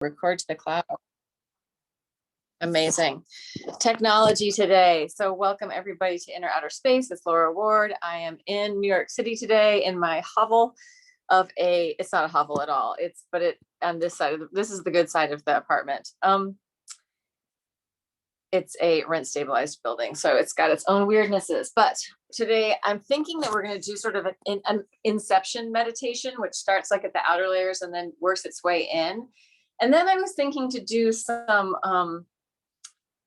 Record to the cloud. Amazing technology today. So welcome everybody to Inner Outer Space. It's Laura Ward. I am in New York City today in my hovel of it's not a hovel at all. But on this side this is the good side of the apartment. It's a rent stabilized building, so it's got its own weirdnesses. But today I'm thinking that we're going to do sort of an Inception meditation, which starts like at the outer layers and then works its way in. And then I was thinking to do some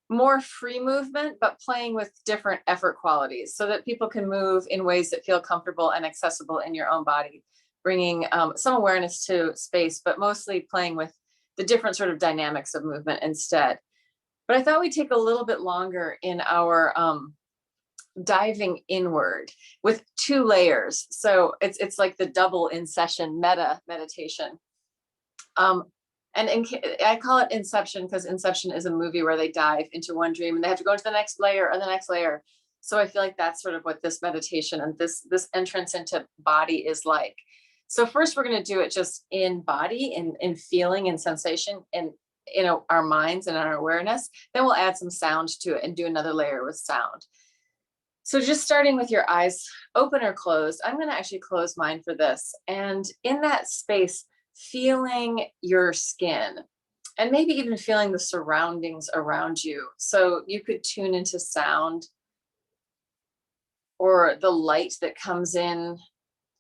more free movement, but playing with different effort qualities so that people can move in ways that feel comfortable and accessible in your own body, bringing some awareness to space, but mostly playing with the different sort of dynamics of movement instead. But I thought we'd take a little bit longer in our diving inward with 2 layers. So it's like the double in session meta meditation. And I call it Inception because Inception is a movie where they dive into one dream and they have to go into the next layer and the next layer. So I feel like that's sort of what this meditation and this entrance into body is like. So first we're going to do it just in body, in feeling and sensation, and our minds and our awareness. Then we'll add some sound to it and do another layer with sound. So just starting with your eyes open or closed, I'm going to actually close mine for this. And in that space, feeling your skin and maybe even feeling the surroundings around you. So you could tune into sound or the light that comes in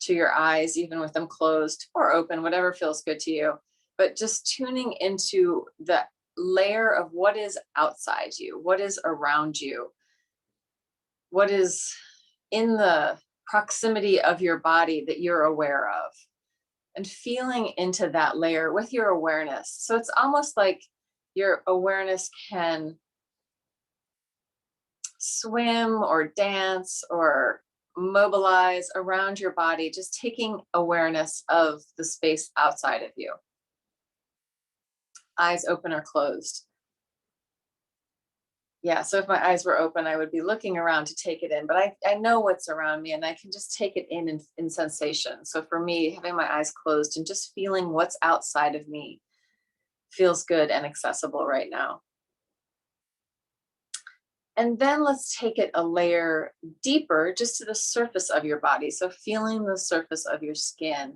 to your eyes, even with them closed or open, whatever feels good to you. But just tuning into the layer of what is outside you, what is around you, what is in the proximity of your body that you're aware of, and feeling into that layer with your awareness. So it's almost like your awareness can swim or dance or mobilize around your body, just taking awareness of the space outside of you. Eyes open or closed. Yeah, so if my eyes were open, I would be looking around to take it in, but I know what's around me and I can just take it in sensation. So for me, having my eyes closed and just feeling what's outside of me feels good and accessible right now. And then let's take it a layer deeper, just to the surface of your body. So feeling the surface of your skin.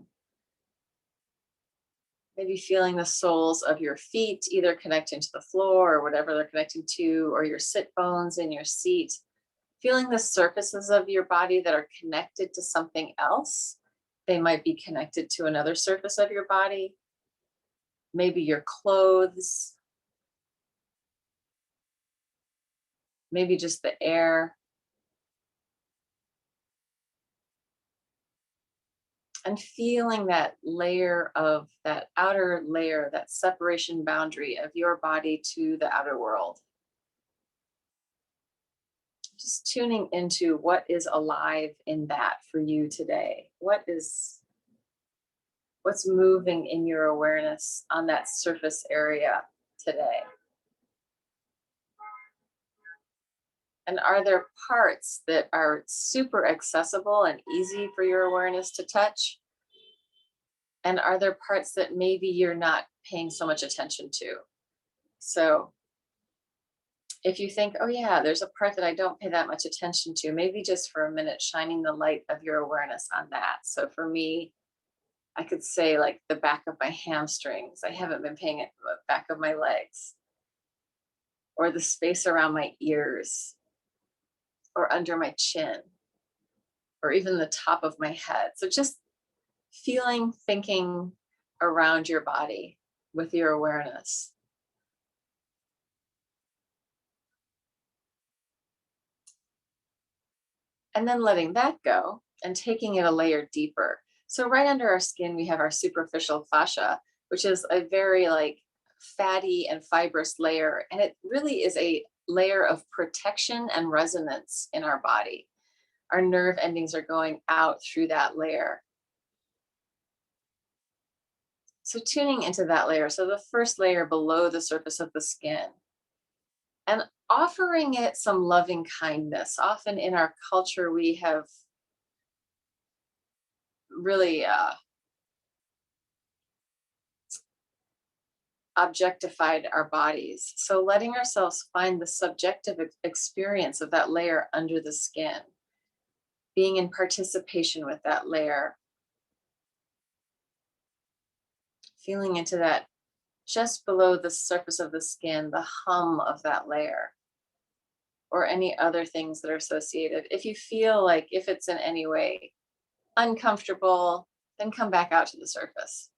Maybe feeling the soles of your feet, either connecting to the floor or whatever they're connecting to, or your sit bones in your seat. Feeling the surfaces of your body that are connected to something else. They might be connected to another surface of your body. Maybe your clothes. Maybe just the air. And feeling that layer of that outer layer, that separation boundary of your body to the outer world. Just tuning into what is alive in that for you today. What's moving in your awareness on that surface area today? And are there parts that are super accessible and easy for your awareness to touch? And are there parts that maybe you're not paying so much attention to? So if you think, oh yeah, there's a part that I don't pay that much attention to, maybe just for a minute, shining the light of your awareness on that. So for me, I could say like the back of my hamstrings. I haven't been paying it, the back of my legs, or the space around my ears, or under my chin, or even the top of my head. So just feeling, thinking around your body with your awareness. And then letting that go and taking it a layer deeper. So right under our skin, we have our superficial fascia, which is a very like fatty and fibrous layer. And it really is a layer of protection and resonance in our body. Our nerve endings are going out through that layer. So tuning into that layer. So the first layer below the surface of the skin. And offering it some loving kindness. Often in our culture, we have really objectified our bodies. So letting ourselves find the subjective experience of that layer under the skin, being in participation with that layer, feeling into that just below the surface of the skin, the hum of that layer, or any other things that are associated. If you feel like if it's in any way uncomfortable, then come back out to the surface.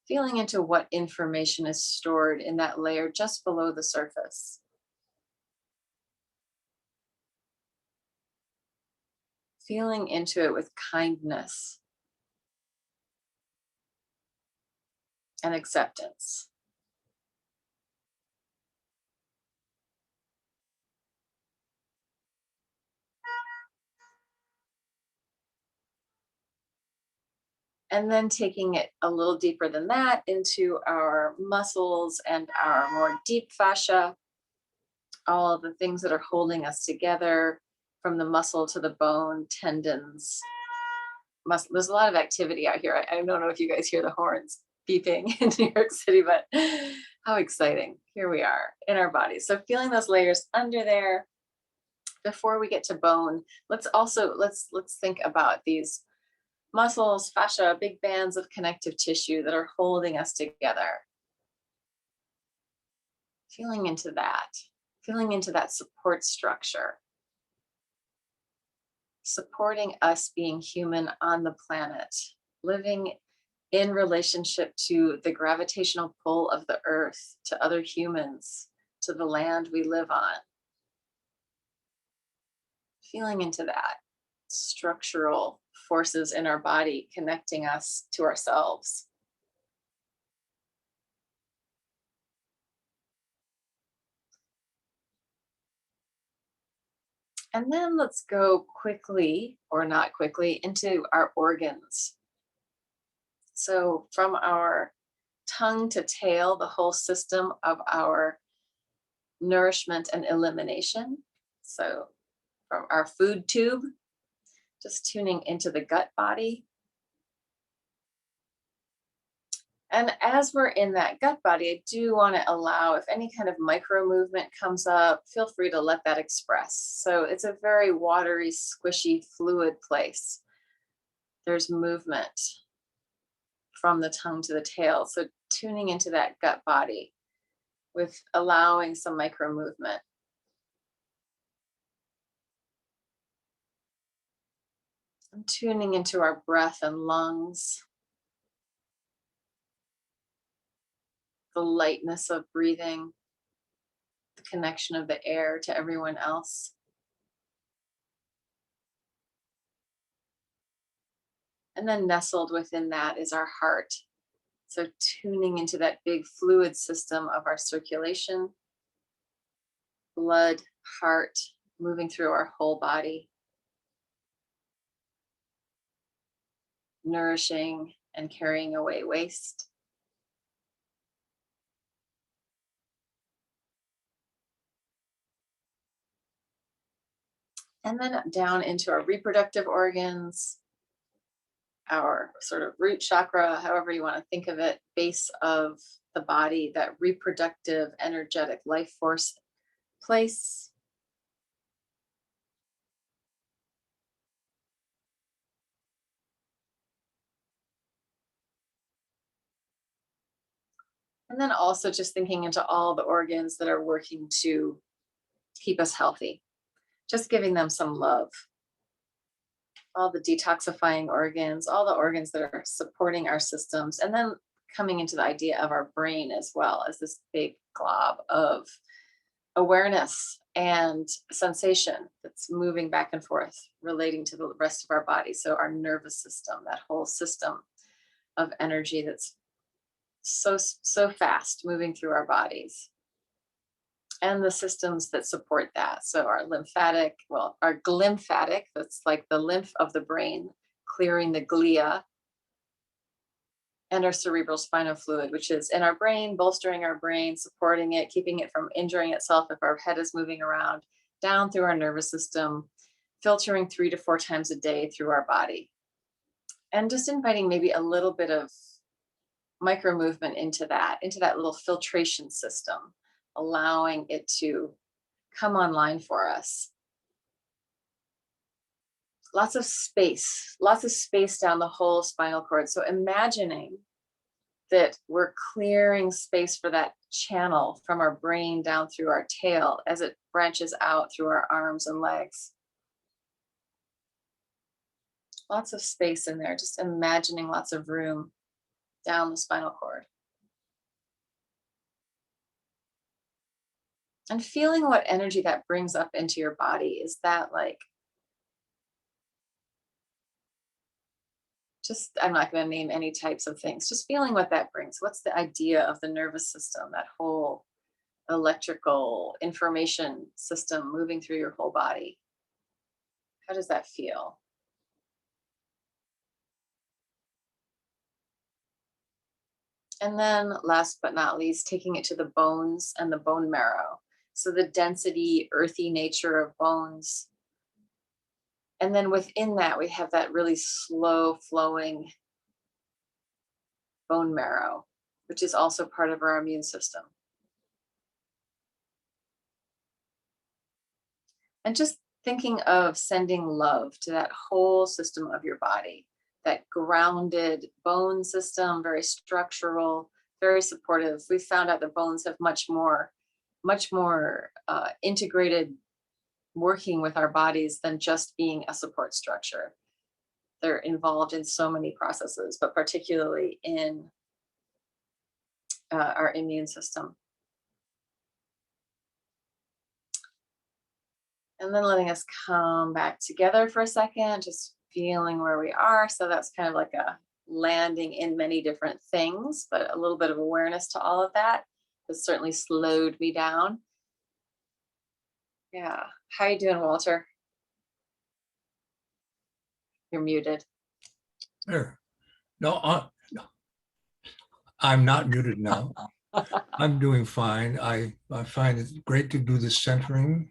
Feeling into what information is stored in that layer just below the surface. Feeling into it with kindness and acceptance. And then taking it a little deeper than that into our muscles and our more deep fascia, all of the things that are holding us together from the muscle to the bone, tendons. There's a lot of activity out here. I don't know if you guys hear the horns beeping in New York City, but how exciting. Here we are in our bodies. So feeling those layers under there. Before we get to bone, let's think about these muscles, fascia, big bands of connective tissue that are holding us together. Feeling into that support structure, supporting us being human on the planet, living in relationship to the gravitational pull of the earth, to other humans, to the land we live on. Feeling into that structural forces in our body connecting us to ourselves. And then let's go quickly, or not quickly, into our organs. So from our tongue to tail, the whole system of our nourishment and elimination. So from our food tube, just tuning into the gut body. And as we're in that gut body, I do want to allow, if any kind of micro movement comes up, feel free to let that express. So it's a very watery, squishy, fluid place. There's movement from the tongue to the tail. So tuning into that gut body with allowing some micro movement. And tuning into our breath and lungs, the lightness of breathing, the connection of the air to everyone else. And then nestled within that is our heart. So tuning into that big fluid system of our circulation, blood, heart, moving through our whole body, nourishing and carrying away waste. And then down into our reproductive organs, our sort of root chakra, however you want to think of it, base of the body, that reproductive, energetic life force place. And then also just thinking into all the organs that are working to keep us healthy, just giving them some love. All the detoxifying organs, all the organs that are supporting our systems, and then coming into the idea of our brain as well as this big glob of awareness and sensation that's moving back and forth, relating to the rest of our body. So our nervous system, that whole system of energy that's so fast moving through our bodies, and the systems that support that. So our glymphatic, that's like the lymph of the brain, clearing the glia, and our cerebral spinal fluid, which is in our brain, bolstering our brain, supporting it, keeping it from injuring itself if our head is moving around, down through our nervous system, filtering 3 to 4 times a day through our body. And just inviting maybe a little bit of micro movement into that little filtration system, allowing it to come online for us. Lots of space down the whole spinal cord. So imagining that we're clearing space for that channel from our brain down through our tail as it branches out through our arms and legs. Lots of space in there, just imagining lots of room down the spinal cord. And feeling what energy that brings up into your body. Is that like, just, I'm not going to name any types of things, just feeling what that brings. What's the idea of the nervous system, that whole electrical information system moving through your whole body? How does that feel? And then last but not least, taking it to the bones and the bone marrow. So the density, earthy nature of bones. And then within that, we have that really slow flowing bone marrow, which is also part of our immune system. And just thinking of sending love to that whole system of your body, that grounded bone system, very structural, very supportive. We found out that bones have much more integrated working with our bodies than just being a support structure. They're involved in so many processes, but particularly in our immune system. And then letting us come back together for a second, just feeling where we are. So that's kind of like a landing in many different things, but a little bit of awareness to all of that has certainly slowed me down. Yeah. How you doing, Walter? You're muted. There. No, I'm not muted now. I'm doing fine. I find it great to do this centering.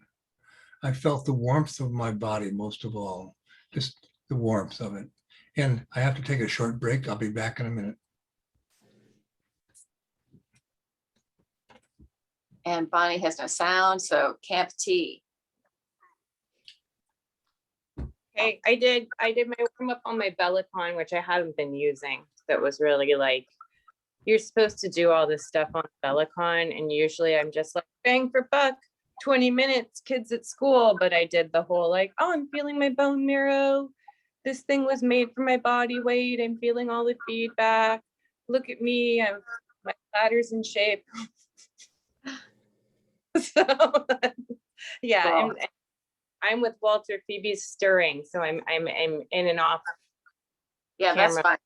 I felt the warmth of my body most of all, just the warmth of it. And I have to take a short break. I'll be back in a minute. And Bonnie has no sound, so Camp T. Hey, I did my warm up on my Bellicon, which I haven't been using. That was really like, you're supposed to do all this stuff on Bellicon, and usually I'm just like bang for buck, 20 minutes, kids at school. But I did the whole like, oh, I'm feeling my bone marrow. This thing was made for my body weight. I'm feeling all the feedback. Look at me, my bladder's in shape. So yeah, Wow. I'm with Walter. Phoebe's stirring, so I'm in and off. Yeah, camera, that's fine.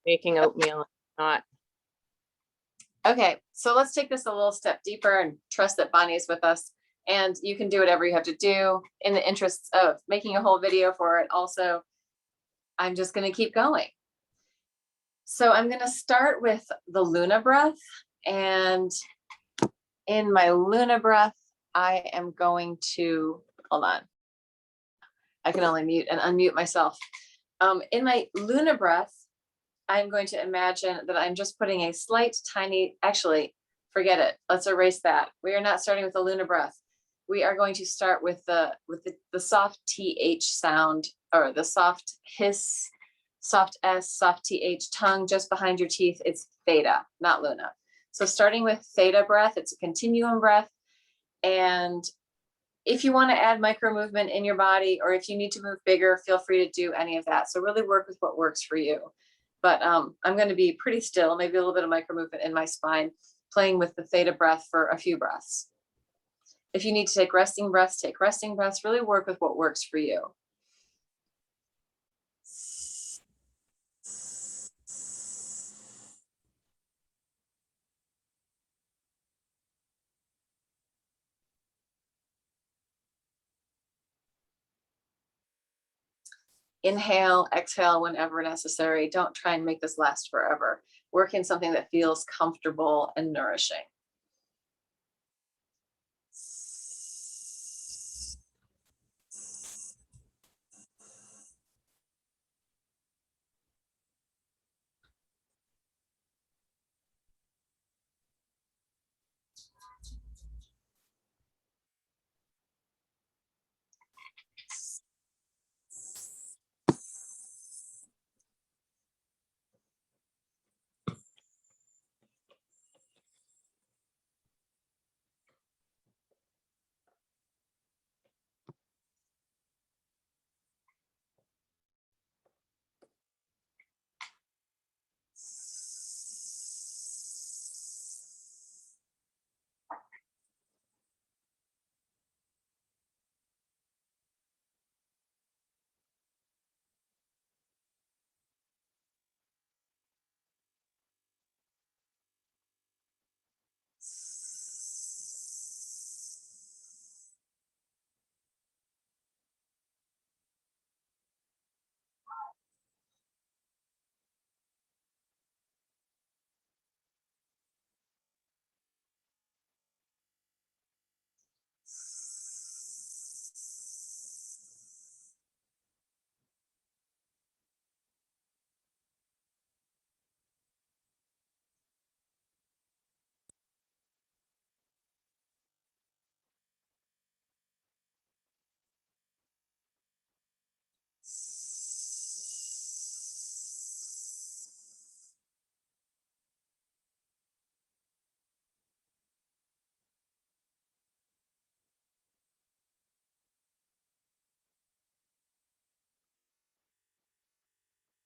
making oatmeal. Not Okay, so let's take this a little step deeper and trust that Bonnie is with us. And you can do whatever you have to do in the interests of making a whole video for it. Also, I'm just going to keep going. So I'm going to start with the Luna breath. And in my Luna breath, I am going to, hold on. I can only mute and unmute myself. In my Luna breath, I'm going to imagine that I'm just putting a slight tiny, actually, forget it. Let's erase that. We are not starting with the Luna breath. We are going to start with the soft TH sound, or the soft hiss, soft S, soft TH tongue just behind your teeth. It's Theta, not Luna. So starting with Theta breath, it's a continuum breath. And if you want to add micro movement in your body, or if you need to move bigger, feel free to do any of that. So really work with what works for you. But I'm going to be pretty still, maybe a little bit of micro movement in my spine, playing with the Theta breath for a few breaths. If you need to take resting breaths, take resting breaths. Really work with what works for you. Inhale, exhale whenever necessary. Don't try and make this last forever. Work in something that feels comfortable and nourishing.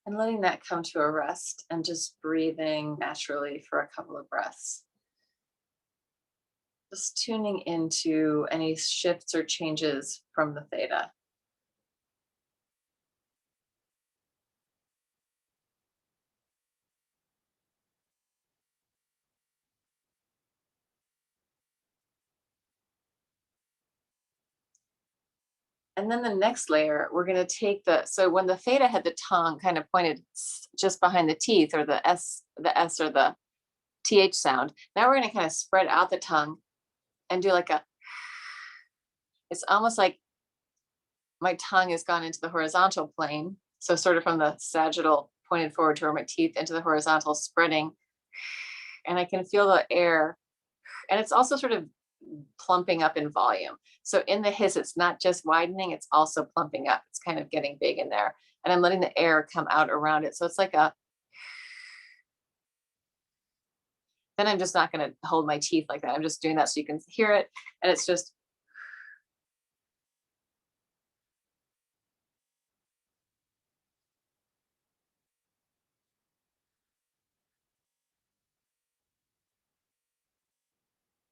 And letting that come to a rest and just breathing naturally for a couple of breaths. Just tuning into any shifts or changes from the theta. And then the next layer, we're going to take so when the theta had the tongue kind of pointed just behind the teeth, or the S or the TH sound, now we're going to kind of spread out the tongue and do like it's almost like my tongue has gone into the horizontal plane. So sort of from the sagittal pointed forward to where my teeth into the horizontal, spreading. And I can feel the air. And it's also sort of plumping up in volume. So in the hiss, it's not just widening, it's also plumping up. It's kind of getting big in there. And I'm letting the air come out around it. So it's like then I'm just not going to hold my teeth like that. I'm just doing that so you can hear it. And it's just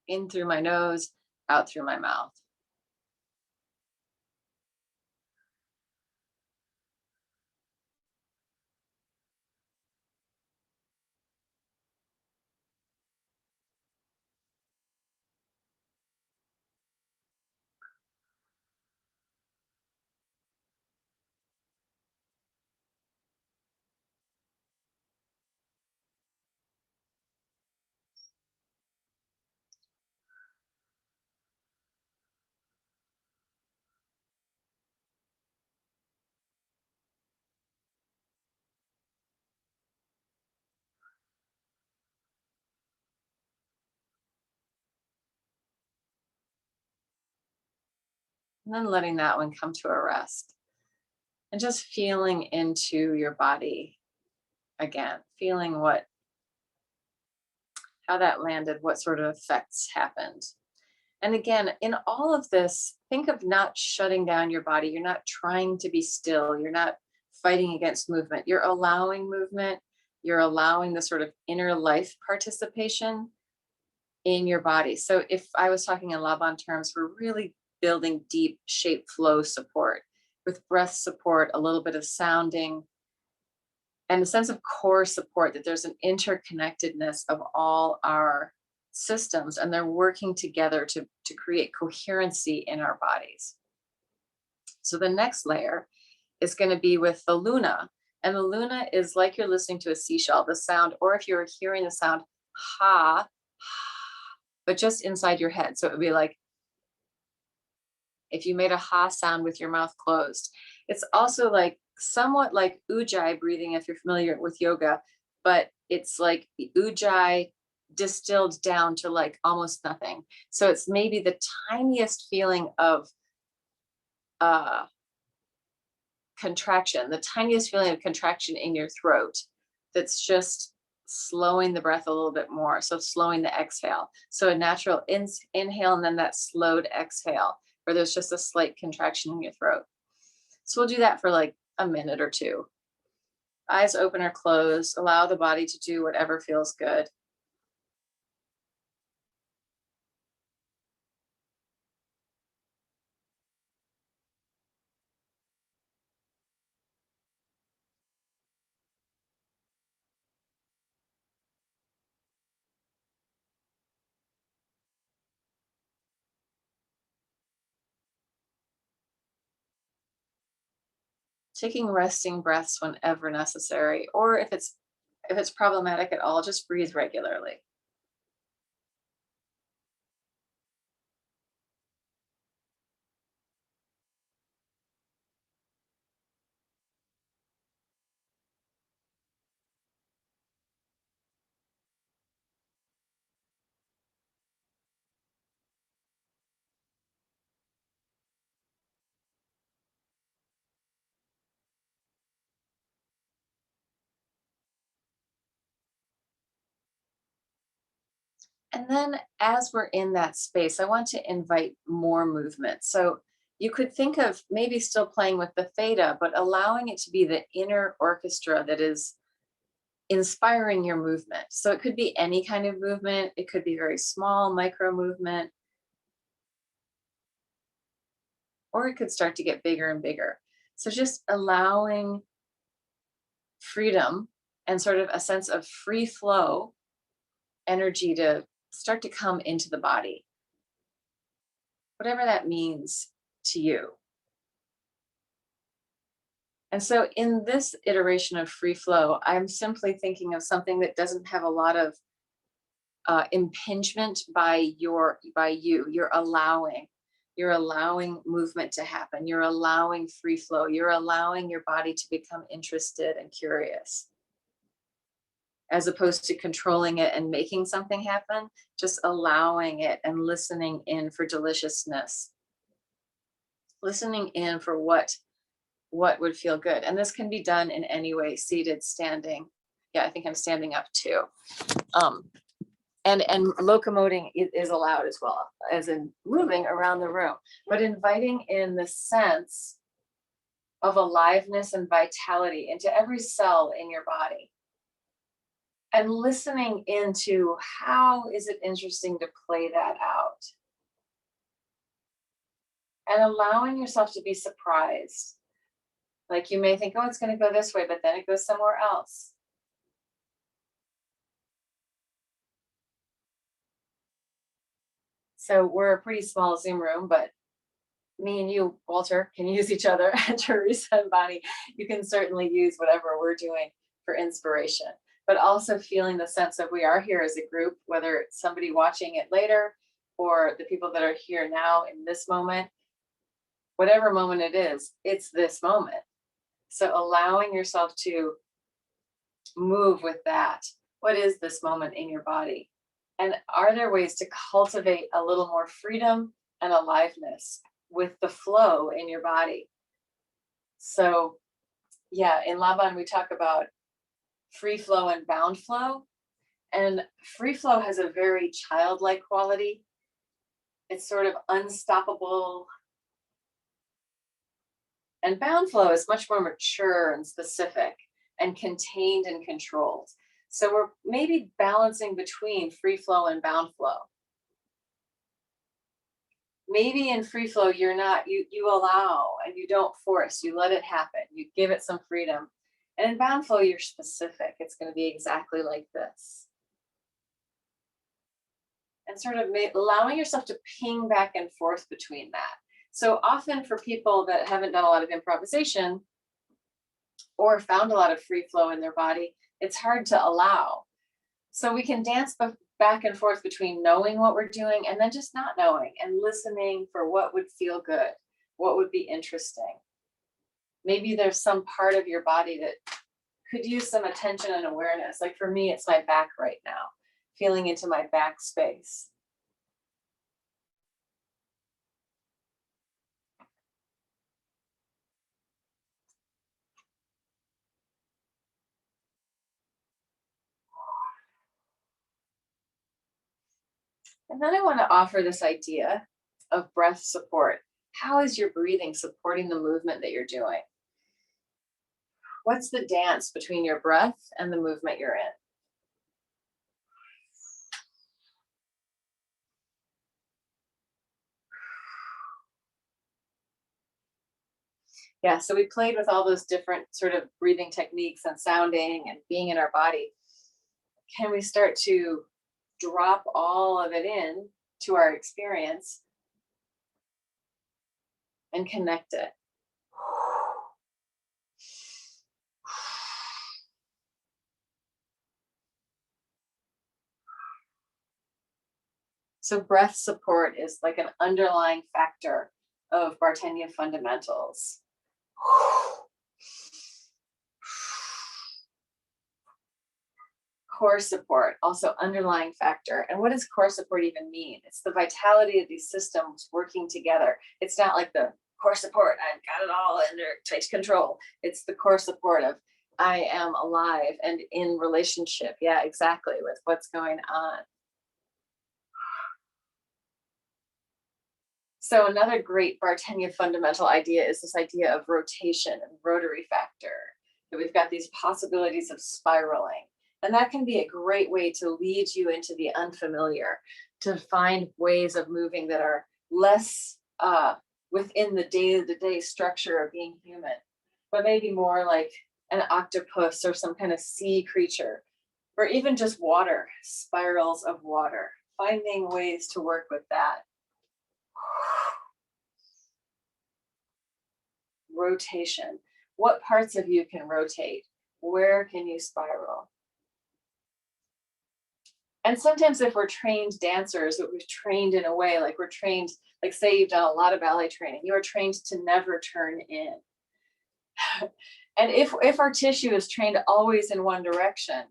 in through my nose, out through my mouth. And then letting that one come to a rest. And just feeling into your body again, feeling how that landed, what sort of effects happened. And again, in all of this, think of not shutting down your body. You're not trying to be still. You're not fighting against movement. You're allowing movement. You're allowing the sort of inner life participation in your body. So if I was talking in Laban terms, we're really building deep shape flow support with breath support, a little bit of sounding, and a sense of core support, that there's an interconnectedness of all our systems and they're working together to create coherency in our bodies. So the next layer is going to be with the luna. And the luna is like you're listening to a seashell, the sound, or if you're hearing the sound, ha, but just inside your head. So it would be like if you made a ha sound with your mouth closed. It's also like somewhat like ujjayi breathing, if you're familiar with yoga, but it's like ujjayi distilled down to like almost nothing. So it's maybe the tiniest feeling of contraction, the tiniest feeling of contraction in your throat that's just slowing the breath a little bit more. So slowing the exhale. So a natural inhale and then that slowed exhale where there's just a slight contraction in your throat. So we'll do that for like a minute or two. Eyes open or closed. Allow the body to do whatever feels good. Taking resting breaths whenever necessary, or if it's problematic at all, just breathe regularly. And then as we're in that space, I want to invite more movement. So you could think of maybe still playing with the theta, but allowing it to be the inner orchestra that is inspiring your movement. So it could be any kind of movement. It could be very small, micro movement, or it could start to get bigger and bigger. So just allowing freedom and sort of a sense of free flow energy to start to come into the body, whatever that means to you. And so in this iteration of free flow, I'm simply thinking of something that doesn't have a lot of impingement by you. You're allowing movement to happen. You're allowing free flow. You're allowing your body to become interested and curious, as opposed to controlling it and making something happen, just allowing it and listening in for deliciousness, listening in for what would feel good. And this can be done in any way, seated, standing. Yeah, I think I'm standing up too. And locomoting is allowed as well, as in moving around the room, but inviting in the sense of aliveness and vitality into every cell in your body. And listening into how is it interesting to play that out. And allowing yourself to be surprised. Like you may think, oh, it's going to go this way, but then it goes somewhere else. So we're a pretty small Zoom room, but me and you, Walter, can use each other. And Teresa and Bonnie, you can certainly use whatever we're doing for inspiration, but also feeling the sense of we are here as a group, whether it's somebody watching it later or the people that are here now in this moment, whatever moment it is, it's this moment. So allowing yourself to move with that. What is this moment in your body? And are there ways to cultivate a little more freedom and aliveness with the flow in your body? So yeah, in Laban, we talk about free flow and bound flow. And free flow has a very childlike quality. It's sort of unstoppable. And bound flow is much more mature and specific and contained and controlled. So we're maybe balancing between free flow and bound flow. Maybe in free flow, you allow and you don't force, you let it happen. You give it some freedom. And in bound flow, you're specific. It's going to be exactly like this. And sort of allowing yourself to ping back and forth between that. So often for people that haven't done a lot of improvisation or found a lot of free flow in their body, it's hard to allow. So we can dance back and forth between knowing what we're doing and then just not knowing and listening for what would feel good, what would be interesting. Maybe there's some part of your body that could use some attention and awareness. Like for me, it's my back right now, feeling into my back space. And then I want to offer this idea of breath support. How is your breathing supporting the movement that you're doing? What's the dance between your breath and the movement you're in? Yeah, so we played with all those different sort of breathing techniques and sounding and being in our body. Can we start to drop all of it in to our experience and connect it? So breath support is like an underlying factor of Bartenieff fundamentals. Core support, also underlying factor. And what does core support even mean? It's the vitality of these systems working together. It's not like the core support, I've got it all under tight control. It's the core support of I am alive and in relationship. Yeah, exactly, with what's going on. So another great Bartenieff fundamental idea is this idea of rotation and rotary factor. That we've got these possibilities of spiraling. And that can be a great way to lead you into the unfamiliar, to find ways of moving that are less within the day-to-day structure of being human, but maybe more like an octopus or some kind of sea creature, or even just water, spirals of water, finding ways to work with that. Rotation. What parts of you can rotate? Where can you spiral? And sometimes if we're trained dancers, that we've trained in a way, like we're trained, like say you've done a lot of ballet training, you are trained to never turn in. And if our tissue is trained always in one direction,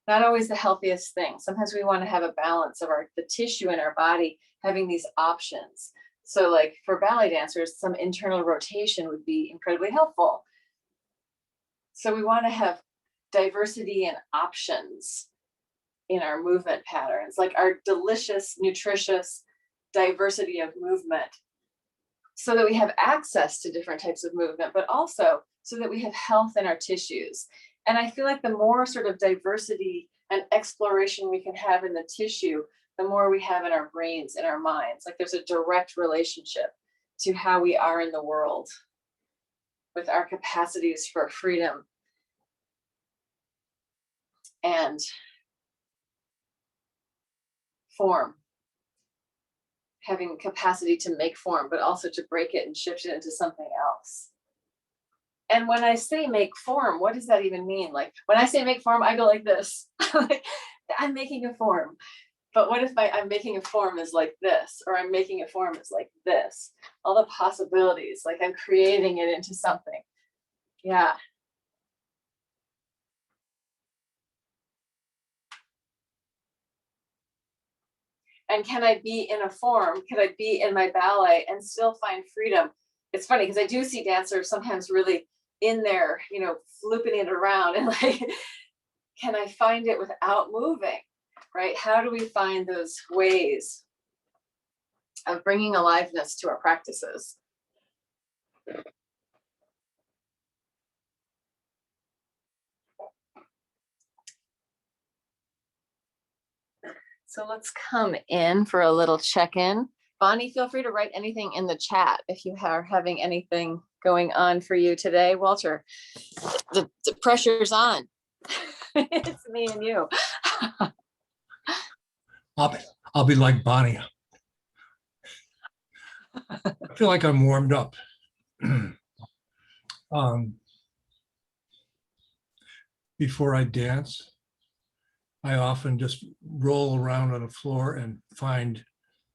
not always the healthiest thing. Sometimes we want to have a balance of the tissue in our body having these options. So like for ballet dancers, some internal rotation would be incredibly helpful. So we want to have diversity and options in our movement patterns, like our delicious, nutritious diversity of movement, so that we have access to different types of movement, but also so that we have health in our tissues. And I feel like the more sort of diversity and exploration we can have in the tissue, the more we have in our brains, in our minds. Like there's a direct relationship to how we are in the world with our capacities for freedom and form, having capacity to make form, but also to break it and shift it into something else. And when I say make form, what does that even mean? Like when I say make form, I go like this. I'm making a form. But what if I'm making a form is like this, or I'm making a form is like this? All the possibilities, like I'm creating it into something. Yeah. And can I be in a form? Can I be in my ballet and still find freedom? It's funny because I do see dancers sometimes really in there, you know, flipping it around and like, can I find it without moving, right? How do we find those ways of bringing aliveness to our practices? So let's come in for a little check-in. Bonnie, feel free to write anything in the chat if you are having anything going on for you today. Walter, the pressure's on. It's me and you. I'll be like Bonnie. I feel like I'm warmed up. Before I dance, I often just roll around on the floor and find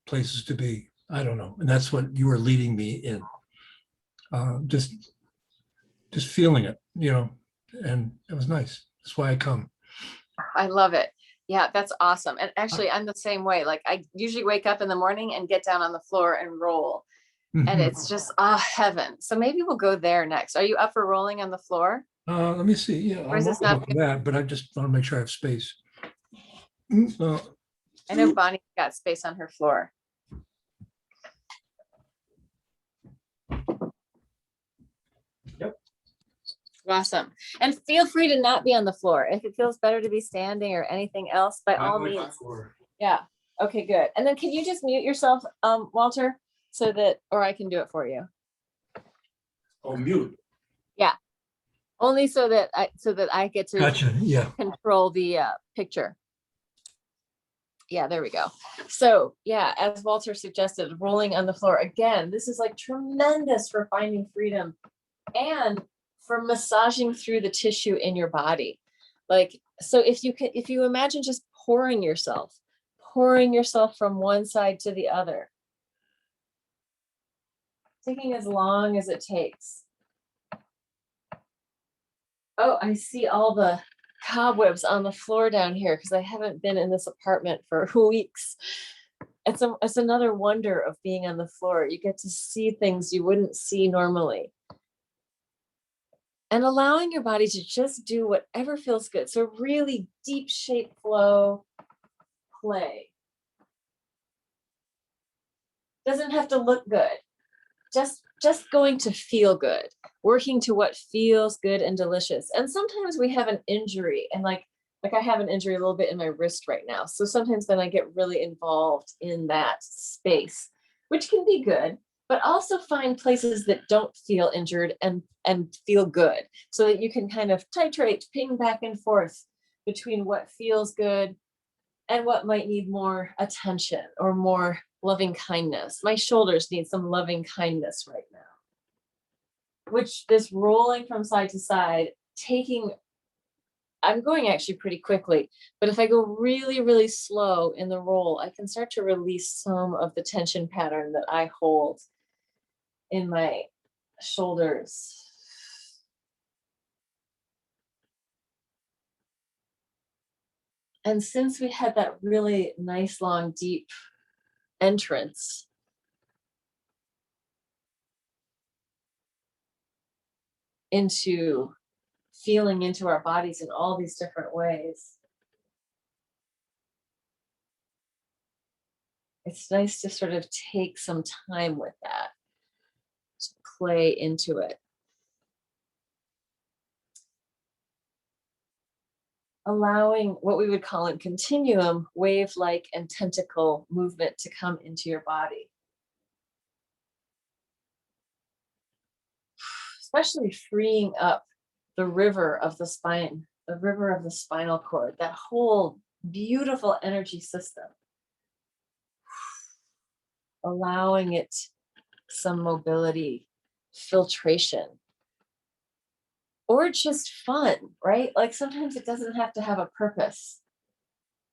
places to be. I don't know. And that's what you were leading me in. Just feeling it, you know, and it was nice. That's why I come. I love it. Yeah, that's awesome. And actually, I'm the same way. Like I usually wake up in the morning and get down on the floor and roll. And it's just heaven. So maybe we'll go there next. Are you up for rolling on the floor? Let me see. Yeah, Or is this I'm not up for that, but I just want to make sure I have space. I know Bonnie's got space on her floor. Yep. Awesome. And feel free to not be on the floor. If it feels better to be standing or anything else, by all means. Yeah. Okay, good. And then can you just mute yourself, Walter, so that, or I can do it for you. Oh, mute. Yeah. Only so that I get to Gotcha. Yeah. control the picture. Yeah, there we go. So yeah, as Walter suggested, rolling on the floor again, this is like tremendous for finding freedom and for massaging through the tissue in your body. Like, so if you imagine just pouring yourself from one side to the other, taking as long as it takes. Oh, I see all the cobwebs on the floor down here because I haven't been in this apartment for weeks. It's another wonder of being on the floor. You get to see things you wouldn't see normally. And allowing your body to just do whatever feels good. So really deep shape flow, play. Doesn't have to look good. Just going to feel good, working to what feels good and delicious. And sometimes we have an injury, and like I have an injury a little bit in my wrist right now. So sometimes then I get really involved in that space, which can be good, but also find places that don't feel injured and feel good, so that you can kind of titrate, ping back and forth between what feels good and what might need more attention or more loving kindness. My shoulders need some loving kindness right now, which this rolling from side to side, I'm going actually pretty quickly, but if I go really, really slow in the roll, I can start to release some of the tension pattern that I hold in my shoulders. And since we had that really nice, long, deep entrance, into feeling into our bodies in all these different ways, it's nice to sort of take some time with that, to play into it. Allowing what we would call in continuum, wave-like and tentacle movement to come into your body. Especially freeing up the river of the spine, the river of the spinal cord, that whole beautiful energy system. Allowing it some mobility, filtration, or just fun, right? Like sometimes it doesn't have to have a purpose.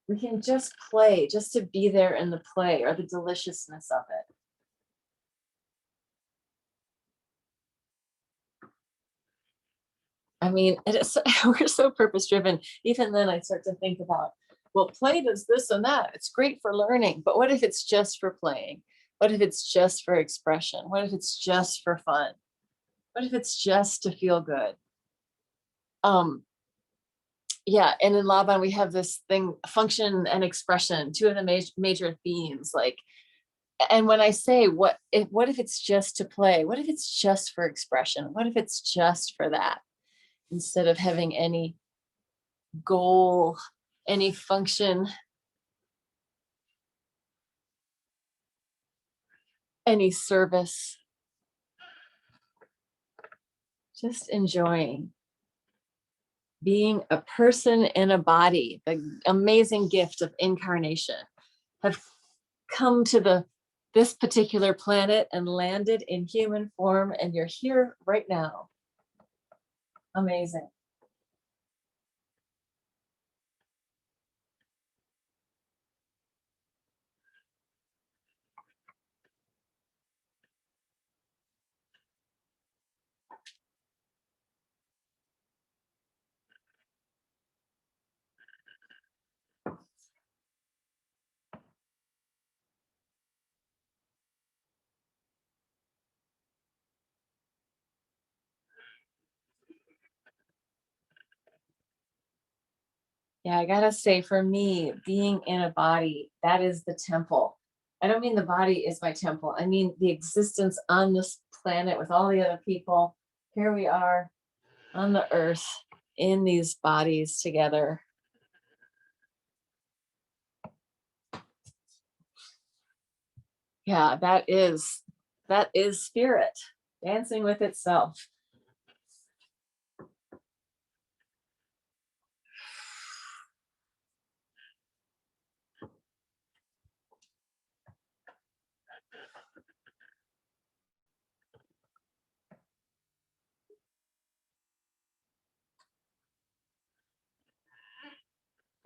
We can just play, just to be there in the play or the deliciousness of it. I mean, it is, we're so purpose driven. Even then I start to think about, well, play does this and that. It's great for learning, but what if it's just for playing? What if it's just for expression? What if it's just for fun? What if it's just to feel good? Yeah, and in Laban we have this thing, function and expression, two of the major themes. Like, and when I say what if it's just to play? What if it's just for expression? What if it's just for that? Instead of having any goal, any function, any service, just enjoying being a person in a body, the amazing gift of incarnation, have come to this particular planet and landed in human form, and you're here right now. Amazing. Yeah, I gotta say, for me, being in a body, that is the temple. I don't mean the body is my temple. I mean the existence on this planet with all the other people. Here we are on the earth in these bodies together. Yeah, that is spirit dancing with itself.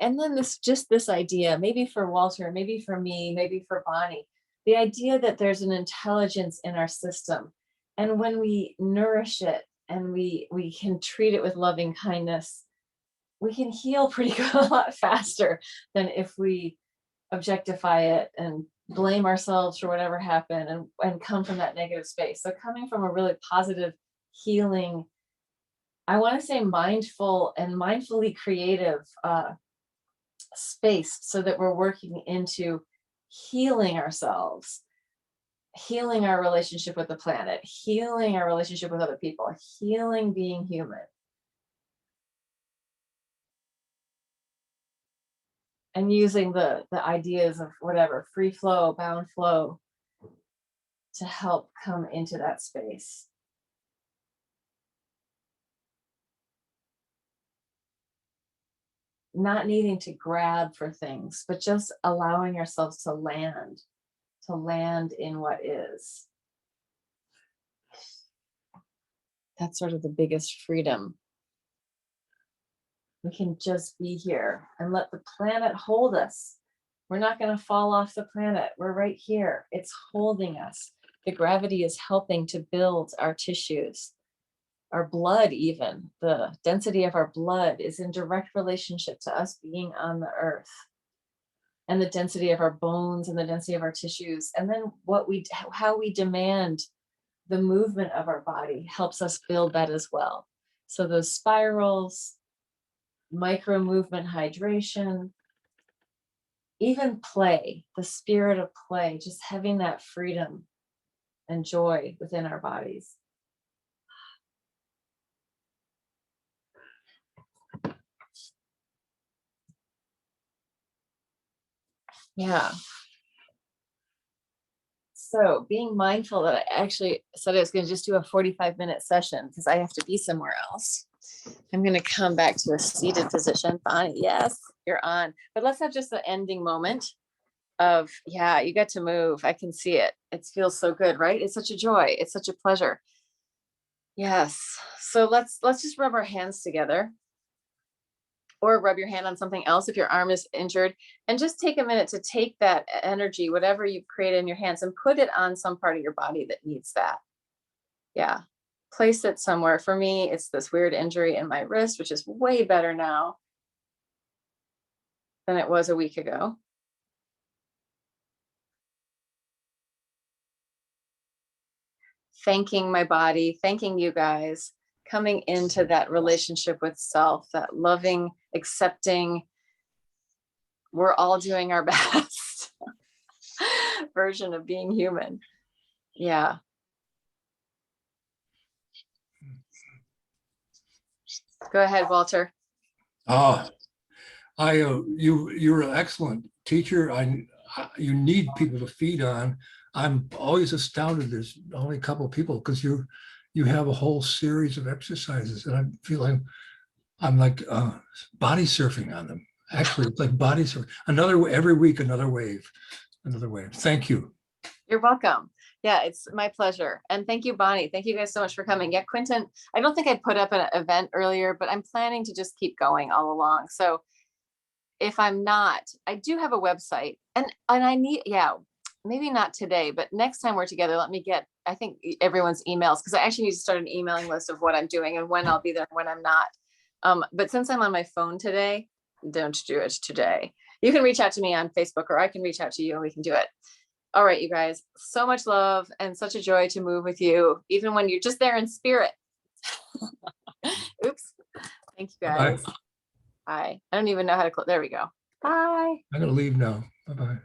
And then this idea, maybe for Walter, maybe for me, maybe for Bonnie, the idea that there's an intelligence in our system. And when we nourish it and we can treat it with loving kindness, we can heal pretty good, a lot faster than if we objectify it and blame ourselves for whatever happened and come from that negative space. So coming from a really positive, healing, I want to say mindful and mindfully creative space, so that we're working into healing ourselves, healing our relationship with the planet, healing our relationship with other people, healing being human. And using the ideas of whatever, free flow, bound flow, to help come into that space. Not needing to grab for things, but just allowing ourselves to land in what is. That's sort of the biggest freedom. We can just be here and let the planet hold us. We're not going to fall off the planet. We're right here. It's holding us. The gravity is helping to build our tissues. Our blood, even the density of our blood, is in direct relationship to us being on the earth. And the density of our bones and the density of our tissues. And then how we demand the movement of our body helps us build that as well. So those spirals, micro movement hydration, even play, the spirit of play, just having that freedom and joy within our bodies. Yeah. So being mindful that I actually said I was going to just do a 45-minute session because I have to be somewhere else. I'm going to come back to a seated position. Bonnie, yes, you're on. But let's have just the ending moment of, yeah, you got to move. I can see it. It feels so good, right? It's such a joy. It's such a pleasure. Yes. So let's just rub our hands together. Or rub your hand on something else if your arm is injured, and just take a minute to take that energy, whatever you've created in your hands, and put it on some part of your body that needs that. Yeah, place it somewhere. For me, it's this weird injury in my wrist, which is way better now than it was a week ago. Thanking my body, thanking you guys, coming into that relationship with self, that loving, accepting, we're all doing our best version of being human. Yeah. Go ahead, Walter. You're an excellent teacher. You need people to feed on. I'm always astounded there's only a couple of people, because you have a whole series of exercises, and I feel like I'm like body surfing on them. Actually, it's like body surfing. Every week, another wave. Thank you. You're welcome. Yeah, it's my pleasure. And thank you, Bonnie. Thank you guys so much for coming. Yeah, Quentin, I don't think I put up an event earlier, but I'm planning to just keep going all along. So if I'm not, I do have a website, and I need, yeah, maybe not today, but next time we're together, let me get, I think, everyone's emails, because I actually need to start an emailing list of what I'm doing and when I'll be there and when I'm not. But since I'm on my phone today, don't do it today. You can reach out to me on Facebook, or I can reach out to you and we can do it. All right, you guys, so much love and such a joy to move with you, even when you're just there in spirit. Oops. Thank you guys. Bye. Bye. I don't even know how to close. There we go. Bye. I'm going to leave now. Bye-bye.